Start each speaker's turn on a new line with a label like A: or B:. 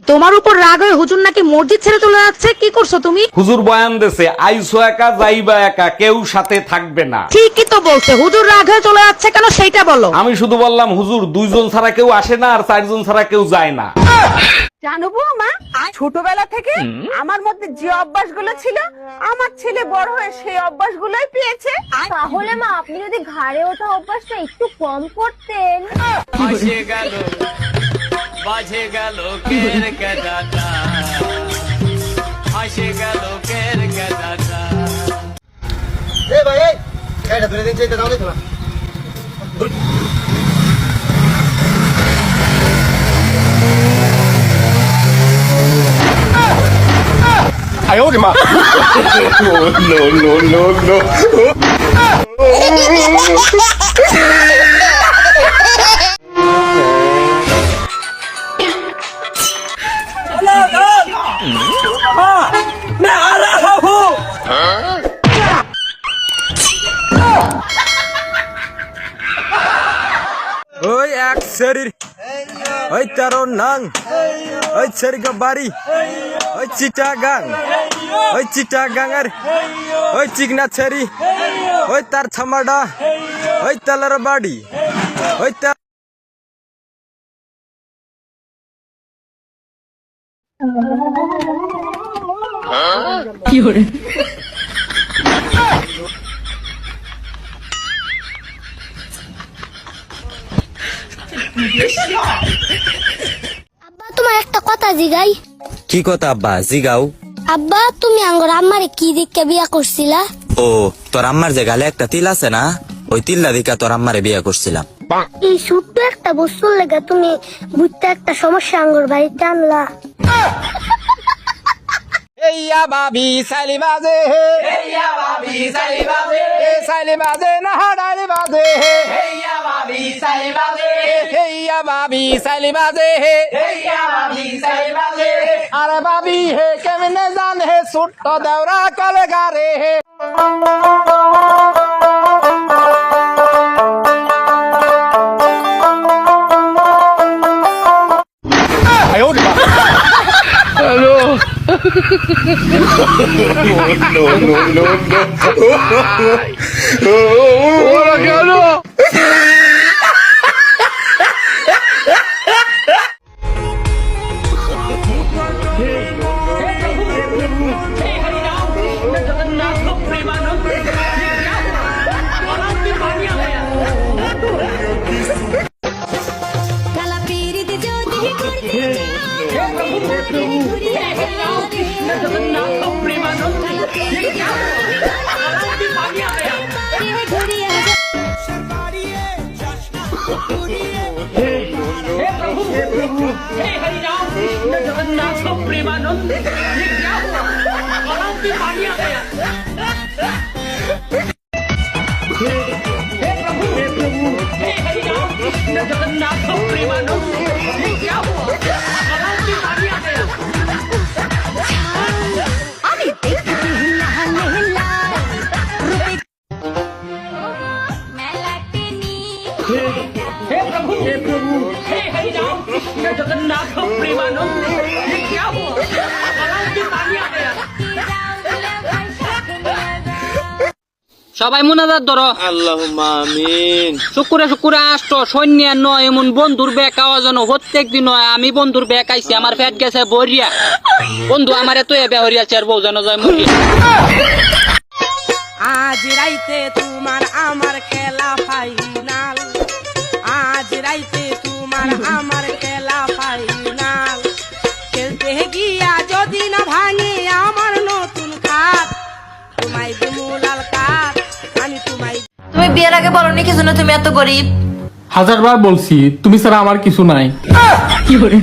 A: তোমার উপর রাগ হয়ে হুজুর নাকি মসজিদ ছেড়ে চলে যাচ্ছে, কি করছো তুমি?
B: হুজুর বয়ান দেছে, আইসো একা যাইবা একা, কেউ সাথে থাকবে না।
A: ঠিকই তো বলছে, হুজুর রাগ হয়ে চলে যাচ্ছে কেন সেইটা বলো।
B: আমি শুধু বললাম হুজুর 2 জন ছাড়া কেউ আসে না আর 4 জন ছাড়া কেউ যায় না।
C: জানো মা, ছোটবেলা থেকে আমার মধ্যে যে অভ্যাসগুলো ছিল আমার ছেলে বড় হয়ে সেই অভ্যাসগুলোই পেয়েছে।
D: তাহলে মা আপনি যদি ঘাড়ে ওঠা অভ্যাসটা একটু কম করতেন।
E: বাজে গেল কের কাটা, আসে গেল কের কাটা।
F: এই ভাই এই এটা ধরে দিন চাইতে দাও দেখো না।
B: আয় ওরে মা। No no no no.
E: मैं आ रहा हूँ। ওই এক শরীর, ওই 13 নং, ওই সরগবাড়ি, ওই চিটাগাং, ওই চিটাগাঙ্গার, ওই চিকনাছড়ি, ওই তার ছামাডা, ওই তালার বাড়ি, ওই
A: কি করে?
D: আব্বা তোমার একটা কথা জিগাই।
E: কি কথা আব্বা জিগাও?
D: আব্বা তুমি আঙ্গর আম্মারে কি দিকে বিয়া করছিলা?
E: ও তোর আম্মার যে গালে একটা তিল আছে না, ওই তিল্লা দিকা তোর আম্মারে বিয়ে করছিলাম।
D: এই ছোট্ট একটা বস্তুর লেগে তুমি বুঝতে একটা সমস্যা আঙ্গর বাড়িতে আনলা।
E: হেইয়া বাবি সালি বাজে, হেইয়া বাবি সালি বাজে, এ সালি বাজে না হাড়ালি বাজে, হেইয়া বাবি সালি বাজে, হেইয়া বাবি সালি বাজে, হেইয়া বাবি সালি বাজে। আরে বাবি হে কেমনে জান হে ছোট্ট দেওরা কলে গারে হে।
B: আয় ওরে মা। No no no no. ওরা কেন?
G: সবাই মুনাজাত ধরো।
E: আল্লাহুম্মা আমিন।
G: শুকুরে শুকুরে আসতো সৈন্য নয়, এমন বন্ধুর বেকা যেন প্রত্যেক দিন হয়। আমি বন্ধুর বেক আইছি, আমার পেট গেছে বরিয়া। বন্ধু আমার এত এবে হরিয়াছে আর বউ যেন যায় মরিয়া।
C: আজ রাইতে তোমার আমার খেলা ফাইনাল, আজ রাইতে তোমার আমার খেলা ফাইনাল। খেলতে গিয়া যদি না ভাঙে আমার নতুন খাট, তোমায় দুমুলাল কাট, আমি তোমায়।
A: তুমি বিয়ের আগে বলনি কি জন্য তুমি এত গরিব?
H: 1000 বার বলছি, তুমি ছাড়া আমার কিছু নাই।
A: কি করে?